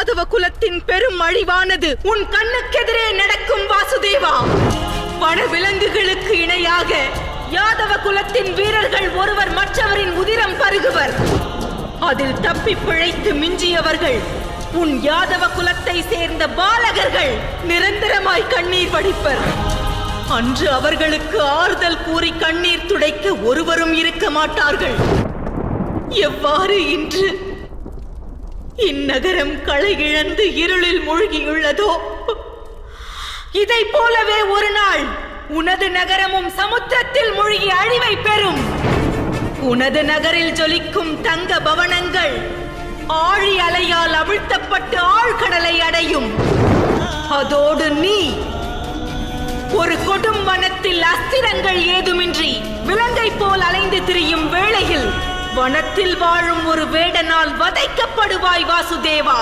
யாதவ குலத்தின் பெரும் அழிவானது உன் கண்ணுக்கெதிரே நடக்கும் வாசுதேவா. வனவிலங்குகளுக்கு இணையாக யாதவ குலத்தின் வீரர்கள் ஒருவர் மற்றவரின் உதிரம் பருகுவர். அதில் தப்பி பிழைத்து மிஞ்சியவர்கள் உன் யாதவ குலத்தை சேர்ந்த பாலகர்கள் நிரந்தரமாய் கண்ணீர் வடிப்பர். அன்று அவர்களுக்கு ஆறுதல் கூறி கண்ணீர் துடைக்க ஒருவரும் இருக்க மாட்டார்கள். எவ்வாறு இன்று இந்நகரம் களை இழந்து இருளில் மூழ்கியுள்ளதோ, இதை போலவே ஒரு நாள் உனது நகரமும் சமுத்திரத்தில் மூழ்கி அழிவை பெறும். உனது நகரில் ஜொலிக்கும் தங்க பவனங்கள் ஆழி அலையால் அவிழ்த்தப்பட்டு ஆழ்கடலை அடையும். அதோடு நீ ஒரு கொடும் வனத்தில் அஸ்திரங்கள் ஏதுமின்றி விலங்கை போல் அலைந்து திரியும் வேளையில் வனத்தில் வாழும் ஒரு வேடனால் வதைக்கப்படுவாய் வாசுதேவா.